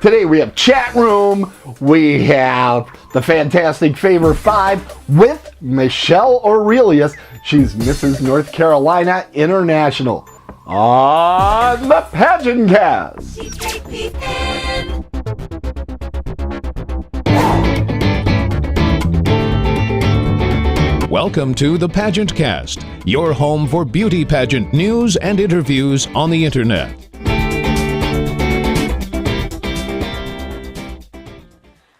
Today we have Chatroom, we have the fantastic Favor 5 with Michelle Aurelius. She's Mrs. North Carolina International on the PageantCast. Welcome to the PageantCast, your home for beauty pageant news and interviews on the internet.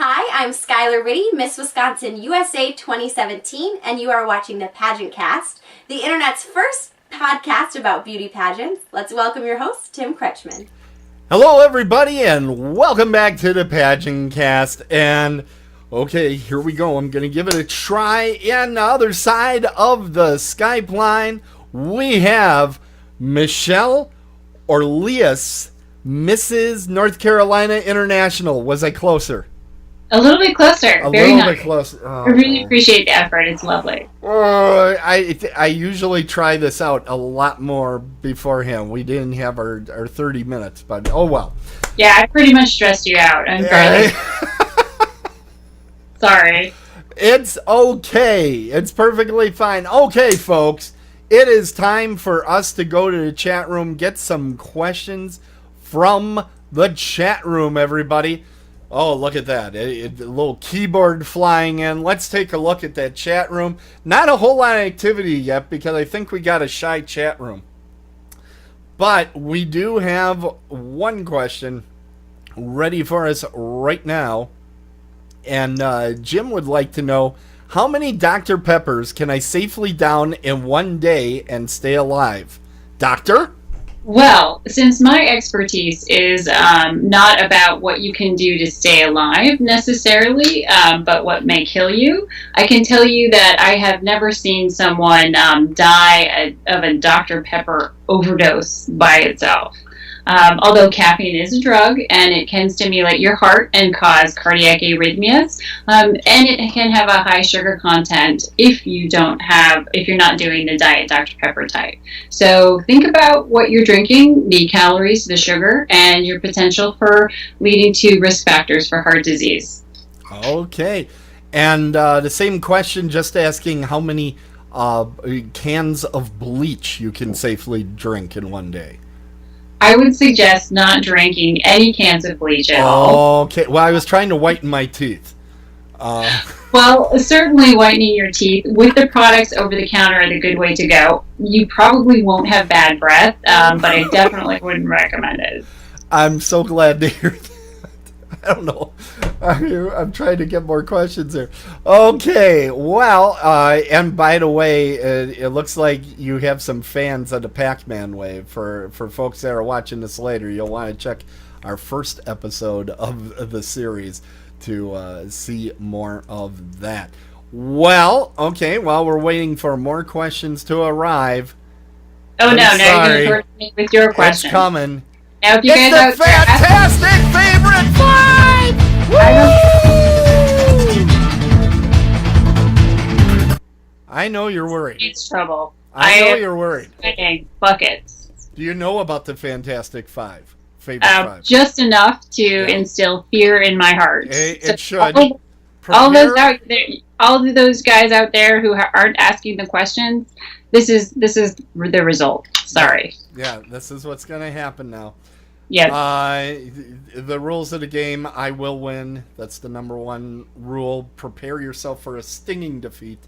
Hi, I'm Skylar Ritty, Miss Wisconsin USA 2017, and you are watching the PageantCast, the internet's first podcast about beauty pageants. Let's welcome your host, Tim Kretschmann. Hello everybody and welcome back to the PageantCast. And okay, here we go. I'm going to give it a try. And the other side of the Skype line, we have Michelle Aurelius, Mrs. North Carolina International. Was I closer? A little bit closer. Very nice. Bit closer. Oh. I really appreciate the effort. It's lovely. I usually try this out a lot more beforehand. We didn't have our 30 minutes, but oh well. Yeah, I pretty much stressed you out. I'm sorry. Sorry. It's okay. It's perfectly fine. Okay, folks. It is time for us to go to the chat room, get some questions from the chat room, everybody. Oh, look at that. A little keyboard flying in. Let's take a look at that chat room. Not a whole lot of activity yet because I think we got a shy chat room. But we do have one question ready for us right now. And Jim would like to know, how many Dr. Peppers can I safely down in one day and stay alive? Doctor? Well, since my expertise is not about what you can do to stay alive necessarily, but what may kill you, I can tell you that I have never seen someone die of a Dr. Pepper overdose by itself. Although caffeine is a drug and it can stimulate your heart and cause cardiac arrhythmias, and it can have a high sugar content if you're not doing the diet Dr. Pepper type. So think about what you're drinking, the calories, the sugar, and your potential for leading to risk factors for heart disease. Okay. And the same question, just asking how many cans of bleach you can safely drink in one day. I would suggest not drinking any cans of bleach at all. Okay. Well, I was trying to whiten my teeth. Well, certainly whitening your teeth with the products over the counter are the good way to go. You probably won't have bad breath, but I definitely wouldn't recommend it. I'm so glad to hear that. I don't know. I'm trying to get more questions here. Okay, well, and by the way, it looks like you have some fans of the Pac-Man wave. For folks that are watching this later, you'll want to check our first episode of the series to see more of that. Well, okay, while we're waiting for more questions to arrive. Oh, now you're going to torture me with your question. It's coming. Now, if you it's guys the fantastic favorite 5! I know you're worried. It's trouble. I know you're worried. Buckets. Do you know about the Fantastic 5? Favorite 5? Just enough to instill fear in my heart. It should. All of those guys out there who aren't asking the questions, this is the result. Sorry. Yeah, this is what's going to happen now. Yes. The rules of the game, I will win. That's the number one rule. Prepare yourself for a stinging defeat.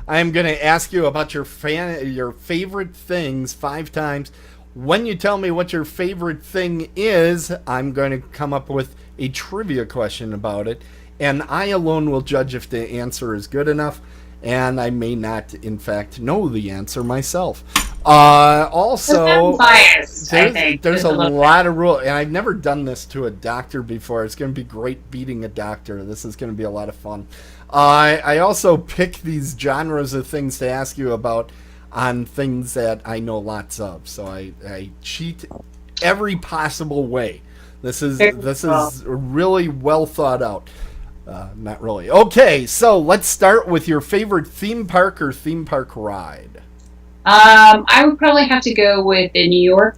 I am going to ask you about your favorite things 5 times. When you tell me what your favorite thing is, I'm going to come up with a trivia question about it. And I alone will judge if the answer is good enough. And I may not, in fact, know the answer myself. Also, there's a lot of rules, and I've never done this to a doctor before. It's going to be great beating a doctor. This is going to be a lot of fun. I also pick these genres of things to ask you about on things that I know lots of. So I cheat every possible way. This is really well thought out. Not really. Okay, so let's start with your favorite theme park or theme park ride. I would probably have to go with the New York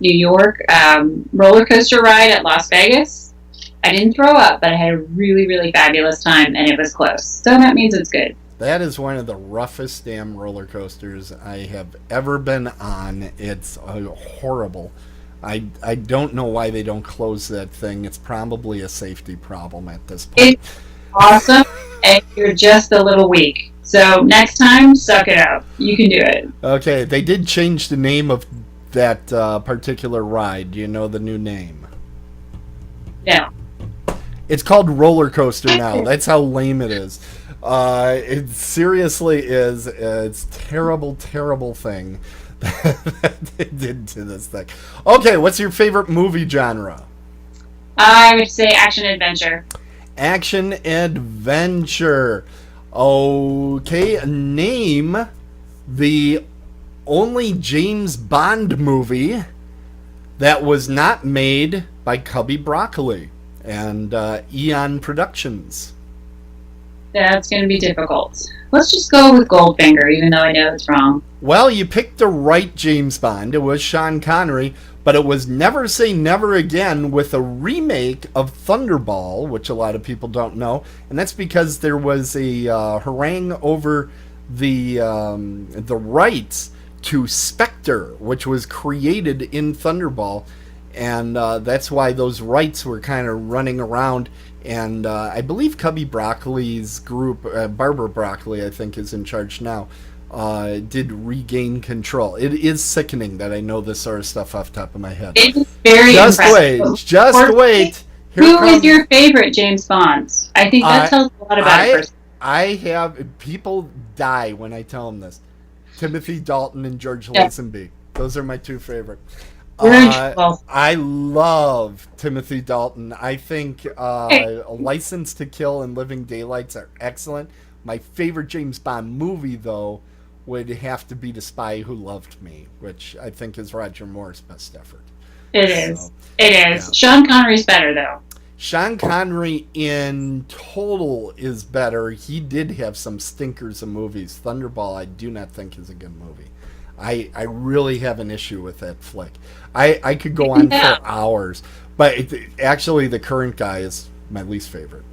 roller coaster ride at Las Vegas. I didn't throw up, but I had a really, really fabulous time, and it was close. So that means it's good. That is one of the roughest damn roller coasters I have ever been on. It's horrible. I don't know why they don't close that thing. It's probably a safety problem at this point. It's awesome, and you're just a little weak. So next time, suck it up. You can do it. Okay, they did change the name of that particular ride. Do you know the new name? No. It's called Roller Coaster now. That's how lame it is. It seriously is. It's terrible, terrible thing that they did to this thing. Okay, what's your favorite movie genre? I would say action adventure. Action adventure. Okay, name the only James Bond movie that was not made by Cubby Broccoli and Eon Productions. That's going to be difficult. Let's just go with Goldfinger, even though I know it's wrong. Well, you picked the right James Bond. It was Sean Connery, but it was Never Say Never Again with a remake of Thunderball, which a lot of people don't know, and that's because there was a harangue over the rights to Spectre, which was created in Thunderball, and that's why those rights were kind of running around. And I believe Cubby Broccoli's group, Barbara Broccoli, I think, is in charge now, did regain control. It is sickening that I know this sort of stuff off the top of my head. It's very impressive. Just wait. Who is your favorite James Bond? I think that tells a lot about a person. I have... People die when I tell them this. Timothy Dalton and George Lazenby. Those are my two favorite. I love Timothy Dalton. I think License to Kill and Living Daylights are excellent. My favorite James Bond movie, though, would have to be The Spy Who Loved Me, which I think is Roger Moore's best effort. It is. Yeah. Sean Connery's better, though. Sean Connery in total is better. He did have some stinkers of movies. Thunderball, I do not think is a good movie. I really have an issue with that flick. I could go on for hours, but actually the current guy is my least favorite.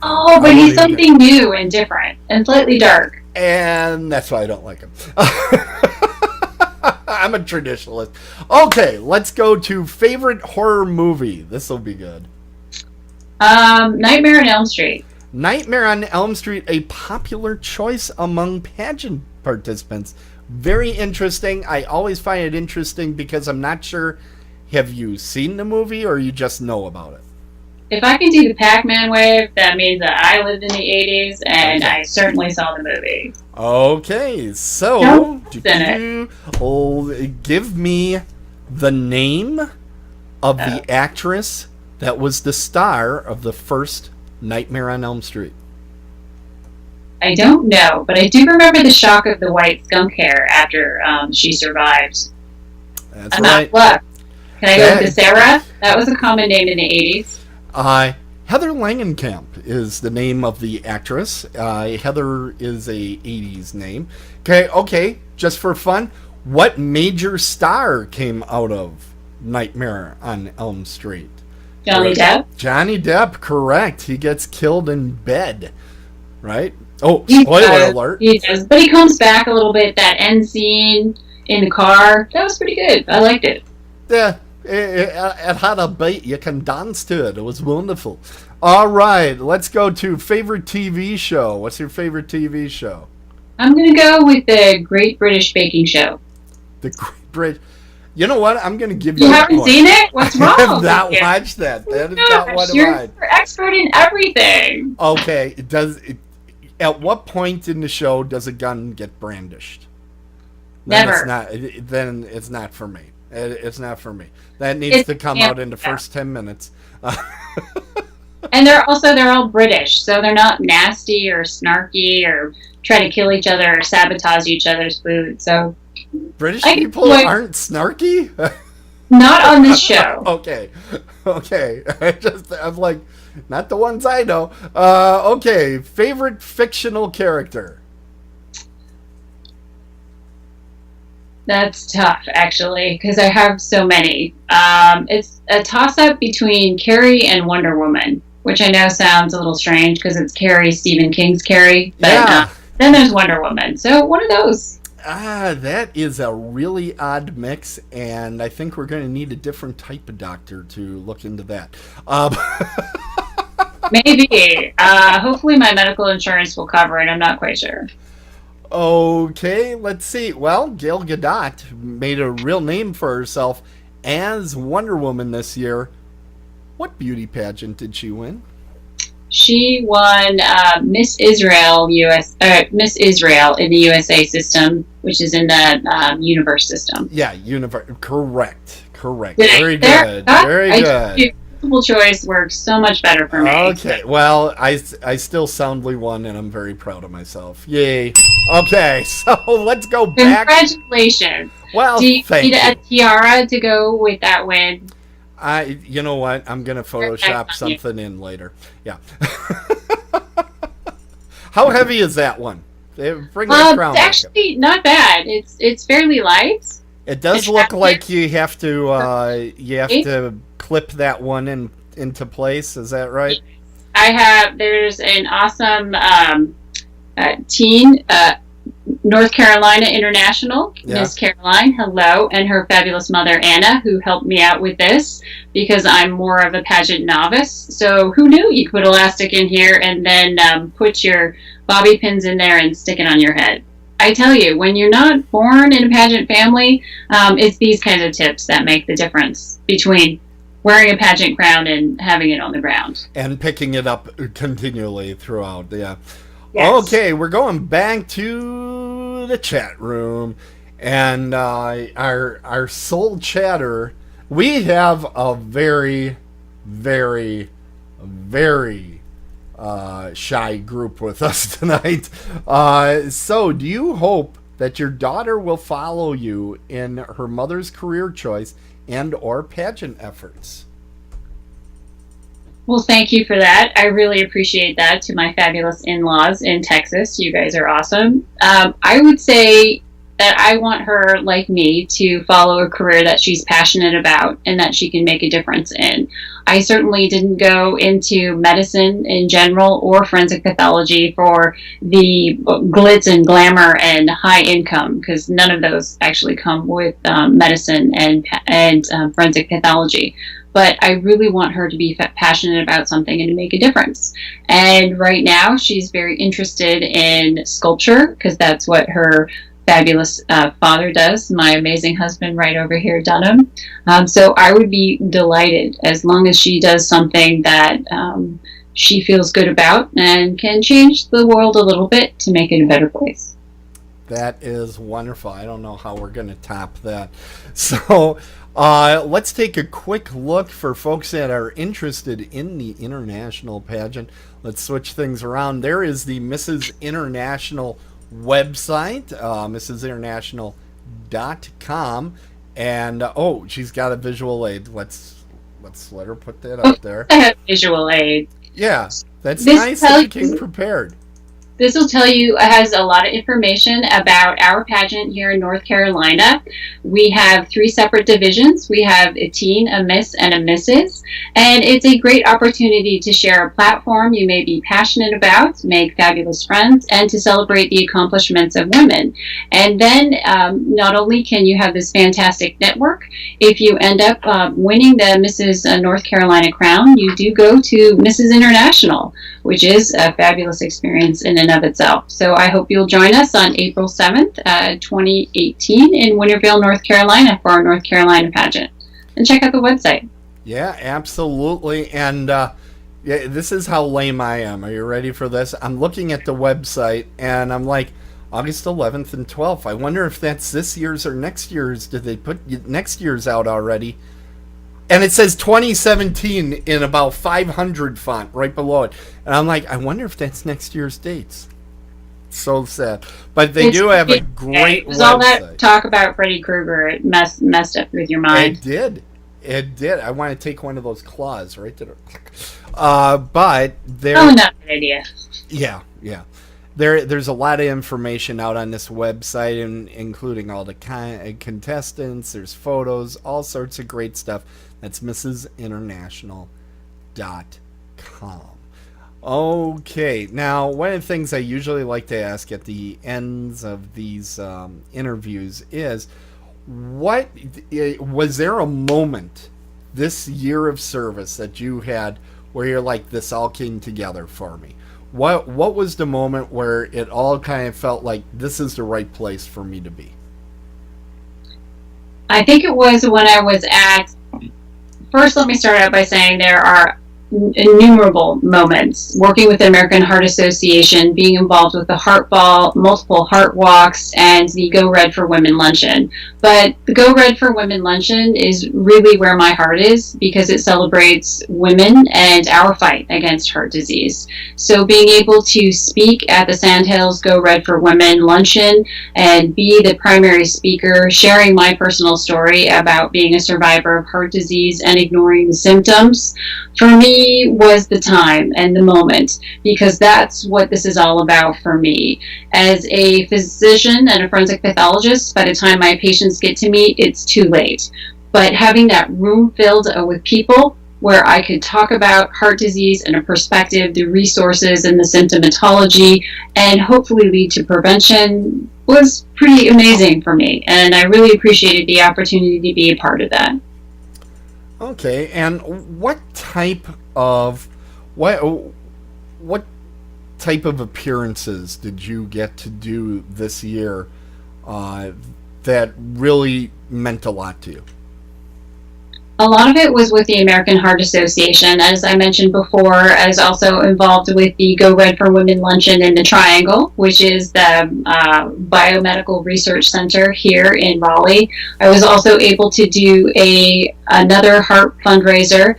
But he's something new and different and slightly dark. And that's why I don't like him. I'm a traditionalist. Okay, let's go to favorite horror movie. This will be good. Nightmare on Elm Street. Nightmare on Elm Street, a popular choice among pageant participants. Very interesting. I always find it interesting because I'm not sure, have you seen the movie or you just know about it? If I can do the Pac-Man wave, that means that I lived in the 80s and I certainly saw the movie. Okay, so give me the name of the actress that was the star of the first Nightmare on Elm Street. I don't know, but I do remember the shock of the white skunk hair after she survived. That's I'm right. not luck. Can I go with Sarah? That was a common name in the 80s. Heather Langenkamp is the name of the actress. Heather is a 80s name. Okay, just for fun, what major star came out of Nightmare on Elm Street? Johnny Depp? Johnny Depp, correct. He gets killed in bed, right? Oh, spoiler alert. He does, but he comes back a little bit. That end scene in the car, that was pretty good. I liked it. Yeah, it had a beat. You can dance to it. It was wonderful. All right, let's go to favorite TV show. What's your favorite TV show? I'm going to go with the Great British Baking Show. The Great British... You know what? I'm going to give you. You haven't seen it? What's wrong? I have not watched that. That is not one of mine. You're expert in everything. Okay. At what point in the show does a gun get brandished? Never. Then it's not for me. It's not for me. That needs to come out in the first 10 minutes. And they're all British, so they're not nasty or snarky or try to kill each other or sabotage each other's food. So British people aren't snarky? Not on this show. Okay. I'm like, not the ones I know. Okay, favorite fictional character? That's tough, actually, because I have so many. It's a toss-up between Carrie and Wonder Woman, which I know sounds a little strange because it's Carrie, Stephen King's Carrie, but Yeah. then there's Wonder Woman. So one of those. That is a really odd mix, and I think we're going to need a different type of doctor to look into that. Maybe. Hopefully my medical insurance will cover it. I'm not quite sure. Okay, let's see. Well, Gal Gadot made a real name for herself as Wonder Woman this year. What beauty pageant did she win? She won Miss Israel Miss Israel in the USA system, which is in the universe system. Yeah, correct. Did Very good. Very good. Multiple choice works so much better for me. Okay, well, I still soundly won, and I'm very proud of myself. Yay. Okay, so let's go back. Congratulations. Well, do you thank need you. a tiara to go with that win? You know what? I'm going to Photoshop something in later. Yeah. How heavy is that one? Bring that crown it's actually not bad. It's fairly light. It does look like you have to clip that one into place. Is that right? There's an awesome teen North Carolina International, Miss Caroline, hello, and her fabulous mother Anna, who helped me out with this because I'm more of a pageant novice. So who knew you could put elastic in here and then put your bobby pins in there and stick it on your head. I tell you, when you're not born in a pageant family, it's these kinds of tips that make the difference between wearing a pageant crown and having it on the ground. And picking it up continually throughout, yeah. Yes. Okay, we're going back to the chat room, and our soul chatter. We have a very, very, very shy group with us tonight. So, do you hope that your daughter will follow you in her mother's career choice and or pageant efforts? Well, thank you for that. I really appreciate that. To my fabulous in-laws in Texas, you guys are awesome. I would say that I want her, like me, to follow a career that she's passionate about and that she can make a difference in. I certainly didn't go into medicine in general or forensic pathology for the glitz and glamour and high income, because none of those actually come with medicine and forensic pathology. But I really want her to be passionate about something and to make a difference. And right now, she's very interested in sculpture, because that's what her fabulous father does, my amazing husband right over here, Dunham. So I would be delighted as long as she does something that she feels good about and can change the world a little bit to make it a better place. That is wonderful. I don't know how we're going to top that. So let's take a quick look for folks that are interested in the international pageant. Let's switch things around. There is the Mrs. International website, mrsinternational.com, and she's got a visual aid. Let's let her put that up there. I have visual aid. Yeah, that's nice that you came prepared. This will tell you, it has a lot of information about our pageant here in North Carolina. We have 3 separate divisions. We have a teen, a miss, and a missus. And it's a great opportunity to share a platform you may be passionate about, make fabulous friends, and to celebrate the accomplishments of women. And then not only can you have this fantastic network, if you end up winning the Mrs. North Carolina crown, you do go to Mrs. International, which is a fabulous experience in and of itself. So I hope you'll join us on April 7th, 2018 in Winterville, North Carolina for our North Carolina pageant. And check out the website. Yeah, absolutely. And this is how lame I am. Are you ready for this? I'm looking at the website and I'm like, August 11th and 12th. I wonder if that's this year's or next year's. Did they put next year's out already? And it says 2017 in about 500 font right below it. And I'm like, I wonder if that's next year's dates. So sad. But they do have a great website. All that talk about Freddy Krueger, it messed up with your mind. It did. I want to take one of those claws right there. But they're... Oh, not a good idea. Yeah. there's a lot of information out on this website, including all the contestants. There's photos, all sorts of great stuff. That's mrsinternational.com. Okay, now one of the things I usually like to ask at the ends of these interviews is, what was there a moment this year of service that you had where you're like, this all came together for me? What was the moment where it all kind of felt like this is the right place for me to be? I think it was when I was at, first let me start out by saying there are innumerable moments working with the American Heart Association, being involved with the Heart Ball, multiple heart walks, and the Go Red for Women luncheon. But the Go Red for Women luncheon is really where my heart is, because it celebrates women and our fight against heart disease. So being able to speak at the Sandhills Go Red for Women luncheon and be the primary speaker, sharing my personal story about being a survivor of heart disease and ignoring the symptoms, for me was the time and the moment, because that's what this is all about for me. As a physician and a forensic pathologist, by the time my patients get to me, it's too late. But having that room filled with people where I could talk about heart disease in a perspective, the resources and the symptomatology, and hopefully lead to prevention was pretty amazing for me. And I really appreciated the opportunity to be a part of that. Okay, and what type of appearances did you get to do this year that really meant a lot to you? A lot of it was with the American Heart Association. As I mentioned before, I was also involved with the Go Red for Women luncheon in the Triangle, which is the Biomedical Research Center here in Raleigh. I was also able to do another heart fundraiser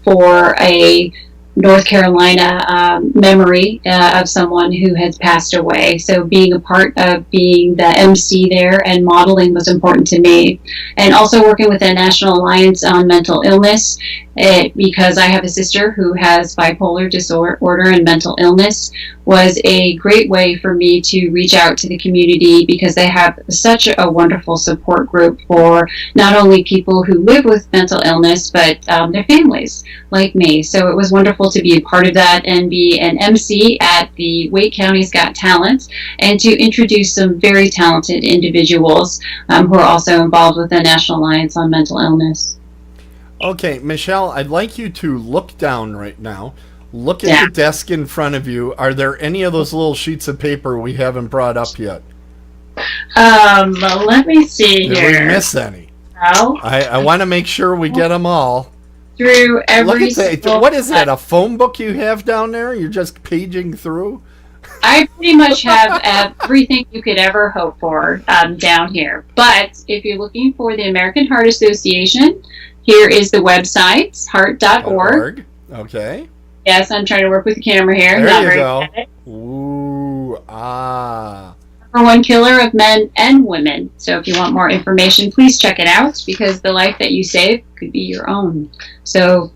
for a North Carolina memory of someone who has passed away. So being a part of being the MC there and modeling was important to me. And also working with the National Alliance on Mental Illness, because I have a sister who has bipolar disorder and mental illness, was a great way for me to reach out to the community, because they have such a wonderful support group for not only people who live with mental illness, but their families like me. So it was wonderful to be a part of that and be an MC at the Wake County's Got Talent, and to introduce some very talented individuals who are also involved with the National Alliance on Mental Illness. Okay, Michelle, I'd like you to look down right now. Look at the desk in front of you. Are there any of those little sheets of paper we haven't brought up yet? Let me see here. Did we miss any? No. I want to make sure we get them all. Through every Look at that. What is that, a phone book you have down there? You're just paging through? I pretty much have everything you could ever hope for down here. But if you're looking for the American Heart Association, here is the website, heart.org. Okay. Yes, I'm trying to work with the camera here. There you go. Ooh, Number one killer of men and women. So if you want more information, please check it out, because the life that you save could be your own. So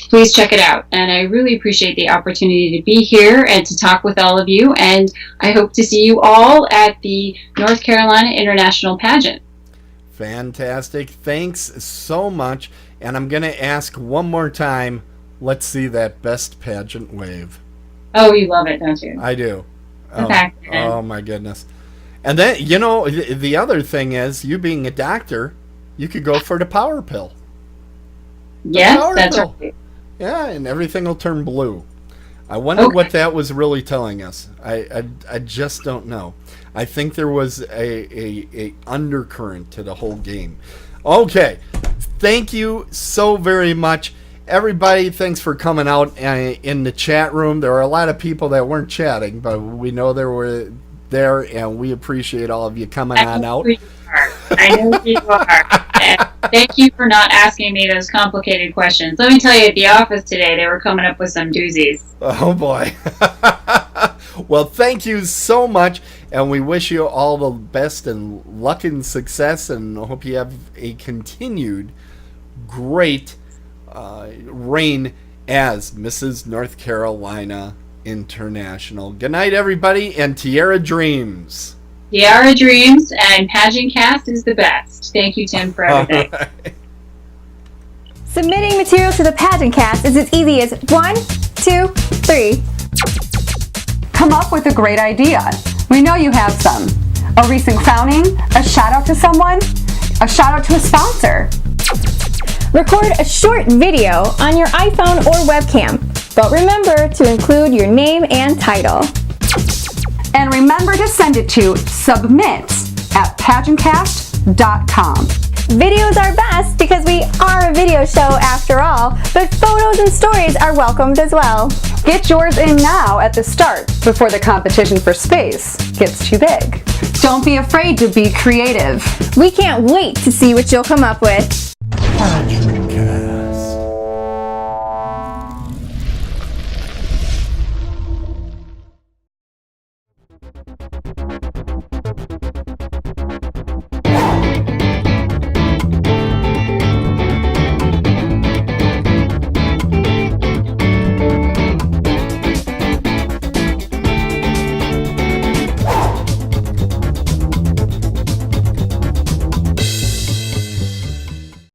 please check it out. And I really appreciate the opportunity to be here and to talk with all of you. And I hope to see you all at the North Carolina International Pageant. Fantastic. Thanks so much. And I'm going to ask one more time, let's see that best pageant wave. Oh, you love it, don't you? I do. Okay. Oh my goodness. And then, you know, the other thing is, you being a doctor, you could go for the power pill. Yes, that's right. Yeah, and everything will turn blue. I wonder what that was really telling us. I just don't know. I think there was a undercurrent to the whole game. Okay, thank you so very much. Everybody, thanks for coming out in the chat room. There were a lot of people that weren't chatting, but we know they were there, and we appreciate all of you coming on out. I know who you are. And thank you for not asking me those complicated questions. Let me tell you, at the office today, they were coming up with some doozies. Oh, boy. Well, thank you so much, and we wish you all the best and luck and success, and hope you have a continued great reign as Mrs. North Carolina International. Good night, everybody, and Tiara Dreams. Tiara Dreams, and PageantCast is the best. Thank you, Tim, for everything. Right. Submitting material to the PageantCast is as easy as 1, 2, 3. Come up with a great idea. We know you have some. A recent crowning, a shout out to someone, a shout out to a sponsor. Record a short video on your iPhone or webcam, but remember to include your name and title. And remember to send it to submit@PageantCast.com. Videos are best because we are a video show after all, but photos and stories are welcomed as well. Get yours in now at the start before the competition for space gets too big. Don't be afraid to be creative. We can't wait to see what you'll come up with.